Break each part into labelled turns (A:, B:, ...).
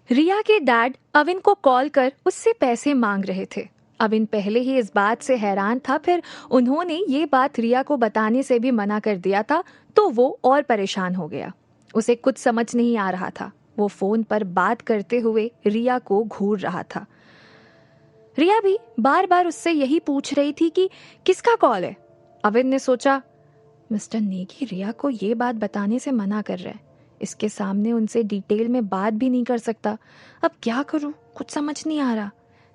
A: रिया के डैड अविन को कॉल कर उससे पैसे मांग रहे थे। अविन पहले ही इस बात से हैरान था, फिर उन्होंने ये बात रिया को बताने से भी मना कर दिया था, तो वो और परेशान हो गया। उसे कुछ समझ नहीं आ रहा था। वो फोन पर बात करते हुए रिया को घूर रहा था। रिया भी बार बार उससे यही पूछ रही थी कि किसका कॉल है। अविन ने सोचा, मिस्टर नेगी रिया को ये बात बताने से मना कर रहा है, इसके सामने उनसे डिटेल में बात भी नहीं कर सकता। अब क्या करूं, कुछ समझ नहीं आ रहा।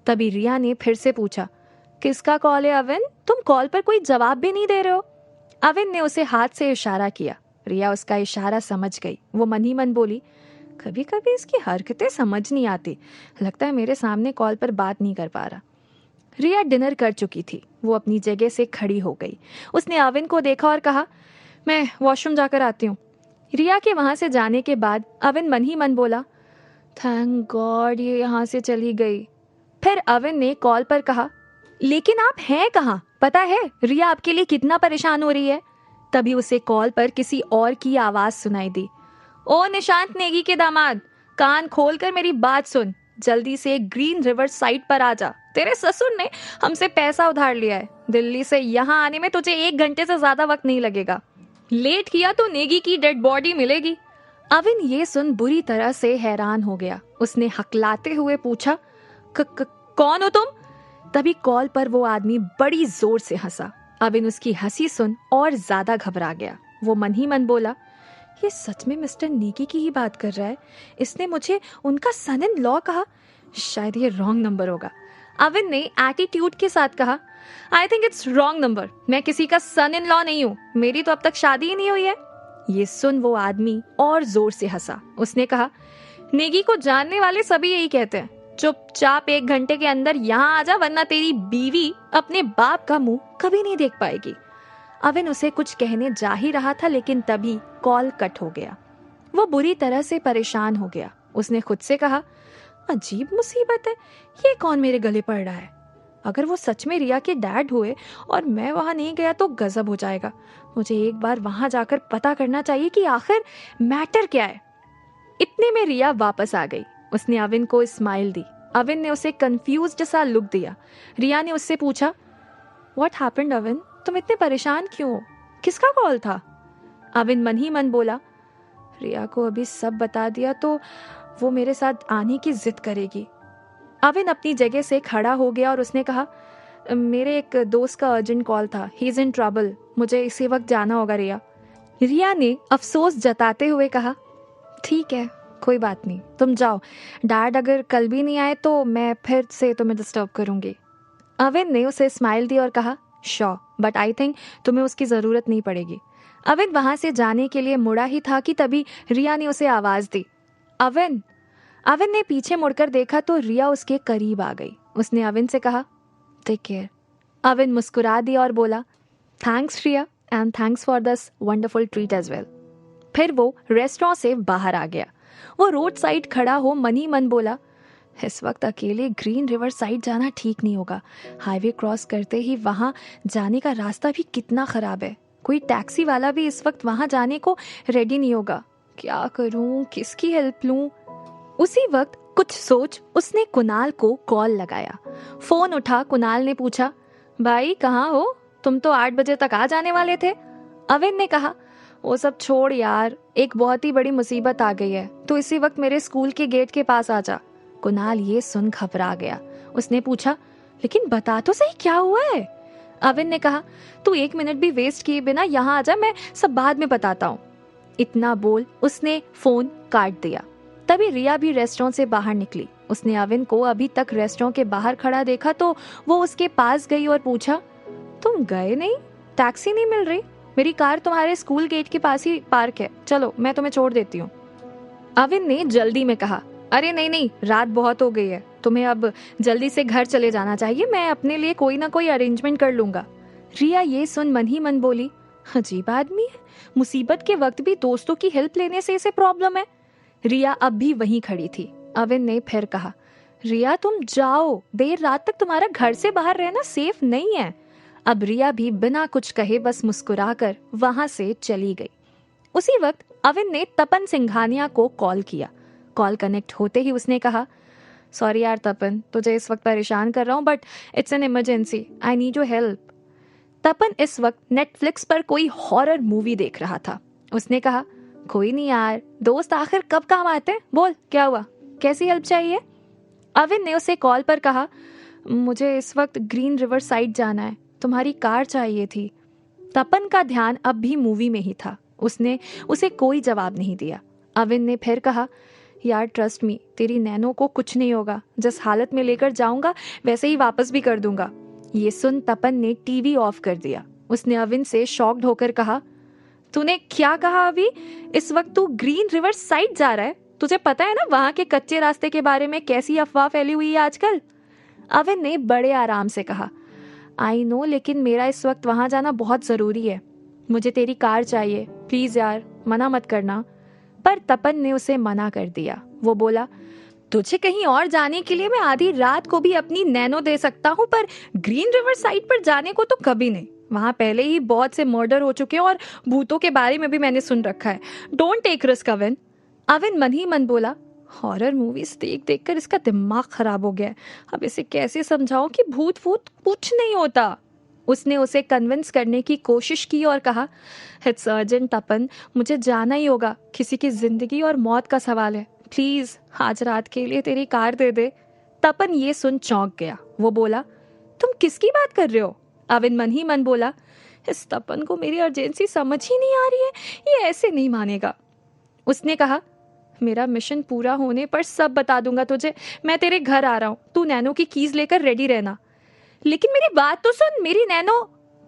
A: तभी रिया ने फिर से पूछा, किसका कॉल है अविन? तुम कॉल पर कोई जवाब भी नहीं दे रहे हो। अविन ने उसे हाथ से इशारा किया। रिया उसका इशारा समझ गई। वो मन ही मन बोली, कभी कभी इसकी हरकतें समझ नहीं आती, लगता है मेरे सामने कॉल पर बात नहीं कर पा रहा। रिया डिनर कर चुकी थी। वो अपनी जगह से खड़ी हो गई। उसने अविन को देखा और कहा, मैं वॉशरूम जाकर आती हूँ। रिया के वहां से जाने के बाद अविन मन ही मन बोला, थैंक गॉड ये यहाँ से चली गई। फिर अविन ने कॉल पर कहा, लेकिन आप हैं कहाँ? पता है रिया आपके लिए कितना परेशान हो रही है। तभी उसे कॉल पर किसी और की आवाज सुनाई दी, ओ निशांत नेगी के दामाद, कान खोलकर मेरी बात सुन, जल्दी से ग्रीन रिवर साइड पर आ जा। तेरे ससुर ने हमसे पैसा उधार लिया है। दिल्ली से यहाँ आने में तुझे 1 घंटे से ज्यादा वक्त नहीं लगेगा। लेट किया तो नेगी की डेड बॉडी मिलेगी। अविन ये सुन बुरी तरह से हैरान हो गया। उसने हकलाते हुए पूछा, कौन हो तुम? तभी कॉल पर वो आदमी बड़ी जोर से हंसा। अविन उसकी हंसी सुन और ज्यादा घबरा गया। वो मन ही मन बोला, ये सच में मिस्टर नेगी की ही बात कर रहा है। इसने मुझे उनका सन इन लॉ कहा। शायद ये रॉन्ग नंबर होगा। अविन ने एटीट्यूड के साथ कहा, I think it's wrong number. मैं किसी का सन इन लॉ नहीं हूँ, मेरी तो अब तक शादी ही नहीं हुई है। ये सुन वो आदमी और जोर से हंसा। उसने कहा, नेगी को जानने वाले सभी यही कहते हैं, चुपचाप 1 घंटे के अंदर यहाँ आ जा, वरना तेरी बीवी अपने बाप का मुंह कभी नहीं देख पाएगी। अविन उसे कुछ कहने जा ही रहा था, लेकिन तभी कॉल कट हो गया। वो बुरी तरह से परेशान हो गया। उसने खुद से कहा, अजीब मुसीबत है, ये कौन मेरे गले पड़ रहा है? अगर वो सच में रिया के डैड हुए और मैं वहां नहीं गया तो गजब हो जाएगा। मुझे एक बार वहां जाकर पता करना चाहिए कि आखिर मैटर क्या है। इतने में रिया वापस आ गई। उसने अविन को स्माइल दी। अविन ने उसे कंफ्यूज्ड सा लुक दिया। रिया ने उससे पूछा, व्हाट हैपेंड अविन? तुम इतने परेशान क्यों हो? किसका कॉल था? अविन मन ही मन बोला, रिया को अभी सब बता दिया तो वो मेरे साथ आने की जिद करेगी। अविन अपनी जगह से खड़ा हो गया और उसने कहा, मेरे एक दोस्त का अर्जेंट कॉल था, ही इज इन ट्रबल, मुझे इसी वक्त जाना होगा रिया। रिया ने अफसोस जताते हुए कहा, ठीक है कोई बात नहीं, तुम जाओ। डैड अगर कल भी नहीं आए तो मैं फिर से तुम्हें डिस्टर्ब करूंगी। अविन ने उसे स्माइल दी और कहा, श्योर, बट आई थिंक तुम्हें उसकी जरूरत नहीं पड़ेगी। अविन वहां से जाने के लिए मुड़ा ही था कि तभी रिया ने उसे आवाज दी, अविन। अविन ने पीछे मुड़कर देखा तो रिया उसके करीब आ गई। उसने अविन से कहा, टेक केयर। अविन मुस्कुरा दिया और बोला, thanks Riya, and thanks for this wonderful treat as well. फिर वो रेस्टोरेंट से बाहर आ गया। वो रोड साइड खड़ा हो मन ही मन बोला, इस वक्त अकेले ग्रीन रिवर साइड जाना ठीक नहीं होगा। हाईवे क्रॉस करते ही वहां जाने का रास्ता भी कितना खराब है। कोई टैक्सी वाला भी इस वक्त वहां जाने को रेडी नहीं होगा। क्या करूं, किसकी हेल्प लूं? उसी वक्त कुछ सोच उसने कुणाल को कॉल लगाया। फोन उठा। कुणाल ने पूछा, भाई कहाँ हो? तुम तो 8 बजे तक आ जाने वाले थे। अविन ने कहा, वो सब छोड़ यार, एक बहुत ही बड़ी मुसीबत आ गई है, तो इसी वक्त मेरे स्कूल के गेट के पास आ जा। कुणाल ये सुन घबरा गया। उसने पूछा, लेकिन बता तो सही क्या हुआ है? अविन ने कहा, तू 1 मिनट भी वेस्ट किए बिना यहाँ आ जा, मैं सब बाद में बताता हूँ। इतना बोल उसने फोन काट दिया। तभी रिया भी रेस्टोरेंट से बाहर निकली। उसने अविन को अभी तक रेस्टोरेंट के बाहर खड़ा देखा तो वो उसके पास गई और पूछा, तुम गए नहीं? टैक्सी नहीं मिल रही? मेरी कार तुम्हारे स्कूल गेट के पास ही पार्क है, चलो मैं तुम्हें छोड़ देती हूँ। अविन ने जल्दी में कहा, अरे नहीं नहीं, रात बहुत हो गई है, तुम्हें अब जल्दी से घर चले जाना चाहिए, मैं अपने लिए कोई ना कोई अरेंजमेंट कर लूंगा। रिया ये सुन मन ही मन बोली, अजीब आदमी है, मुसीबत के वक्त भी दोस्तों की हेल्प लेने से इसे प्रॉब्लम है। रिया अब भी वहीं खड़ी थी। अविन ने फिर कहा, रिया तुम जाओ, देर रात तक तुम्हारा घर से बाहर रहना सेफ नहीं है। अब रिया भी बिना कुछ कहे बस मुस्कुराकर वहां से चली गई। उसी वक्त अविन ने तपन सिंघानिया को कॉल किया। कॉल कनेक्ट होते ही उसने कहा, सॉरी यार तपन, तुझे इस वक्त परेशान कर रहा हूँ, but it's an emergency, I need your help. Tapan इस वक्त नेटफ्लिक्स पर कोई हॉरर मूवी देख रहा था। उसने कहा, कोई नहीं यार, दोस्त आखिर कब काम आते हैं, बोल क्या हुआ, कैसी हेल्प चाहिए। अविन ने उसे कॉल पर कहा, मुझे इस वक्त ग्रीन रिवर साइड जाना है, तुम्हारी कार चाहिए थी। तपन का ध्यान अब भी मूवी में ही था। उसने उसे कोई जवाब नहीं दिया। अविन ने फिर कहा, यार ट्रस्ट मी, तेरी नैनो को कुछ नहीं होगा, जिस हालत में लेकर जाऊंगा वैसे ही वापस भी कर दूंगा। ये सुन तपन ने टीवी ऑफ कर दिया। उसने अविन से शॉक्ड होकर कहा, तूने क्या कहा अभी? इस वक्त तू ग्रीन रिवर साइड जा रहा है? तुझे पता है ना वहां के कच्चे रास्ते के बारे में कैसी अफवाह फैली हुई है आजकल। अविन ने बड़े आराम से कहा, आई नो, लेकिन मेरा इस वक्त वहां जाना बहुत जरूरी है। मुझे तेरी कार चाहिए, प्लीज यार, मना मत करना। पर तपन ने उसे मना कर दिया। वो बोला, तुझे कहीं और जाने के लिए मैं आधी रात को भी अपनी नैनो दे सकता हूँ, पर ग्रीन रिवर साइड पर जाने को तो कभी नहीं। वहां पहले ही बहुत से मर्डर हो चुके हैं और भूतों के बारे में भी मैंने सुन रखा है। Don't take risk Avin. Avin मन ही मन बोला, हॉरर मूवीज देख देख कर इसका दिमाग खराब हो गया है, अब इसे कैसे समझाऊं कि भूत फूत कुछ नहीं होता। उसने उसे कन्विंस करने की कोशिश की और कहा, इट्स अर्जेंट तपन, मुझे जाना ही होगा, किसी की जिंदगी और मौत का सवाल है, प्लीज आज रात के लिए तेरी कार दे दे। तपन ये सुन चौंक गया। वो बोला, तुम किसकी बात कर रहे हो? अविन मन ही मन बोला, इस तपन को मेरी अर्जेंसी समझ ही नहीं आ रही है, ये ऐसे नहीं मानेगा। उसने कहा, मेरा मिशन पूरा होने पर सब बता दूंगा तुझे, मैं तेरे घर आ रहा हूं, तू नैनो की कीज लेकर रेडी रहना। लेकिन मेरी बात तो सुन, मेरी नैनो।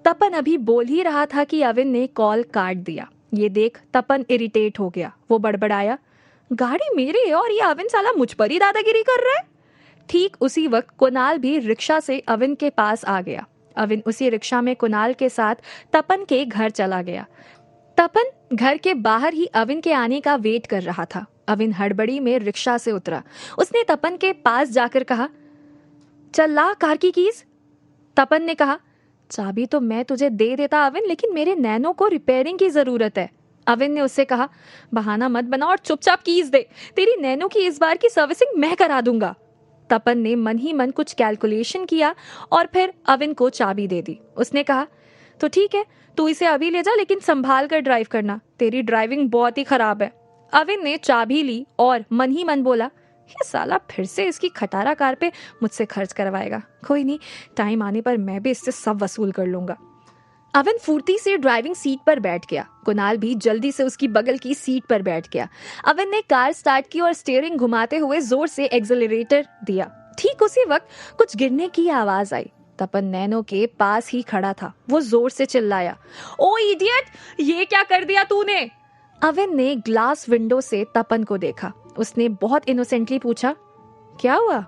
A: तपन अभी बोल ही रहा था कि अविन ने कॉल काट दिया। ये देख तपन इरिटेट हो गया। वो बड़बड़ाया, गाड़ी मेरी है और ये अविन साला मुझ पर ही दादागिरी कर रहा है। ठीक उसी वक्त कुणाल भी रिक्शा से अविन के पास आ गया। अविन उसी रिक्शा में कुणाल के साथ तपन के घर चला गया। तपन घर के बाहर ही अविन के आने का वेट कर रहा था। अविन हड़बड़ी में रिक्शा से उतरा। उसने तपन के पास जाकर कहा, चल ला कार की कीज। तपन ने कहा, चाबी तो मैं तुझे दे देता अविन, लेकिन मेरे नैनो को रिपेयरिंग की जरूरत है। अविन ने उससे कहा, बहाना मत बना और चुपचाप कीज दे, तेरी नैनो की इस बार की सर्विसिंग मैं करा दूंगा। तपन ने मन ही मन कुछ कैलकुलेशन किया और फिर अविन को चाबी दे दी। उसने कहा, तो ठीक है, तू इसे अभी ले जा, लेकिन संभाल कर ड्राइव करना, तेरी ड्राइविंग बहुत ही खराब है। अविन ने चाबी ली और मन ही मन बोला, ये साला फिर से इसकी खटारा कार पे मुझसे खर्च करवाएगा। कोई नहीं, टाइम आने पर मैं भी इससे सब वसूल कर लूंगा। अविन फुर्ती से ड्राइविंग सीट पर बैठ गया। कुणाल भी जल्दी से उसकी बगल की सीट पर बैठ गया। अविन ने कार स्टार्ट की और स्टीयरिंग घुमाते हुए जोर से एक्सेलरेटर दिया। ठीक उसी वक्त कुछ गिरने की आवाज आई। तपन नैनो के पास ही खड़ा था। वो जोर से चिल्लाया, ओ इडियट, ये क्या कर दिया तूने? अविन ने ग्लास विंडो से तपन को देखा। उसने बहुत इनोसेंटली पूछा, क्या हुआ?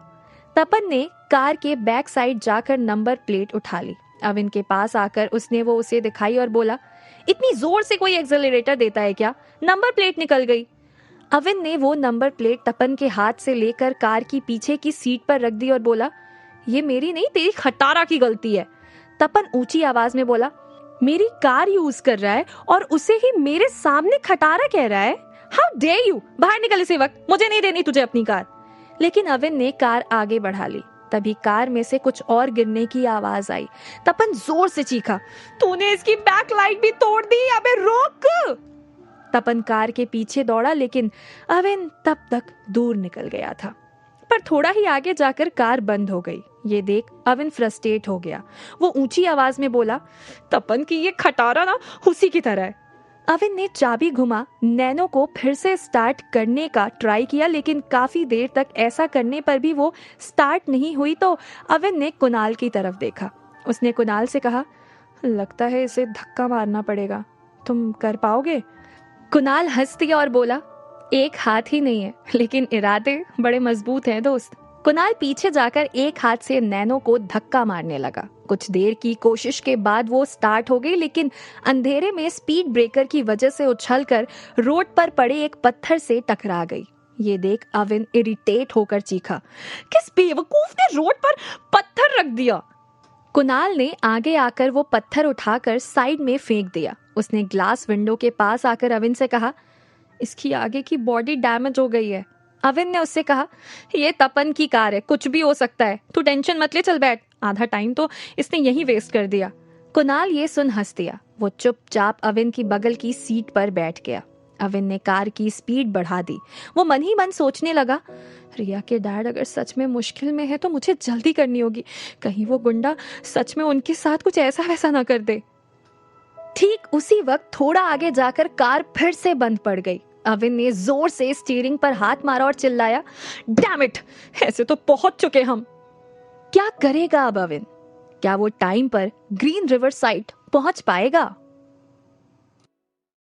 A: तपन ने कार के बैक साइड जाकर नंबर प्लेट उठा ली। अविन के पास आकर उसने वो उसे दिखाई और बोला, इतनी जोर से कोई एक्सेलरेटर देता है क्या? नंबर प्लेट निकल गई। अविन ने वो नंबर प्लेट तपन के हाथ से लेकर कार की पीछे की सीट पर रख दी और बोला, ये मेरी नहीं, तेरी खटारा की गलती है। तपन ऊंची आवाज में बोला, मेरी कार यूज कर रहा है और उसे ही मेरे सामने खटारा कह रहा है? हाउ डेयर यू, बाहर निकल इसी वक्त, मुझे नहीं देनी तुझे अपनी कार। लेकिन अविन ने कार आगे बढ़ा ली। तभी कार में से कुछ और गिरने की आवाज आई। तपन जोर से चीखा, तूने इसकी बैक लाइट भी तोड़ दी, अबे रोक। तपन कार के पीछे दौड़ा, लेकिन अविन तब तक दूर निकल गया था। पर थोड़ा ही आगे जाकर कार बंद हो गई। ये देख अविन फ्रस्ट्रेट हो गया। वो ऊंची आवाज में बोला, तपन की ये खटारा ना उसी की तरह है। अविन ने चाबी घुमा नैनो को फिर से स्टार्ट करने का ट्राई किया, लेकिन काफी देर तक ऐसा करने पर भी वो स्टार्ट नहीं हुई। तो अविन ने कुणाल की तरफ देखा। उसने कुणाल से कहा, लगता है इसे धक्का मारना पड़ेगा, तुम कर पाओगे? कुणाल हंस दिया और बोला, एक हाथ ही नहीं है, लेकिन इरादे बड़े मजबूत हैं दोस्त। कुणाल पीछे जाकर एक हाथ से नैनो को धक्का मारने लगा। कुछ देर की कोशिश के बाद वो स्टार्ट हो गई, लेकिन अंधेरे में स्पीड ब्रेकर की वजह से उछलकर रोड पर पड़े एक पत्थर से टकरा गई। ये देख अविन इरिटेट होकर चीखा, किस बेवकूफ ने रोड पर पत्थर रख दिया? कुणाल ने आगे आकर वो पत्थर उठाकर साइड में फेंक दिया। उसने ग्लास विंडो के पास आकर अविन से कहा, इसकी आगे की बॉडी डैमेज हो गई है। अविन ने उससे कहा, ये तपन की कार है, कुछ भी हो सकता है, तू टेंशन मत ले, चल बैठ। आधा टाइम तो इसने यहीं वेस्ट कर दिया। कुणाल ये सुन हंस दिया। वो चुपचाप अविन की बगल की सीट पर बैठ गया। अविन ने कार की स्पीड बढ़ा दी। वो मन ही मन सोचने लगा, रिया के डैड अगर सच में मुश्किल में है तो मुझे जल्दी करनी होगी, कहीं वो गुंडा सच में उनके साथ कुछ ऐसा वैसा ना कर दे। ठीक उसी वक्त थोड़ा आगे जाकर कार फिर से बंद पड़ गई। अविन ने जोर से स्टीयरिंग पर हाथ मारा और चिल्लाया, डैम इट, ऐसे तो पहुंच चुके हम। क्या करेगा अब अविन? क्या वो टाइम पर ग्रीन रिवर साइड पहुंच पाएगा?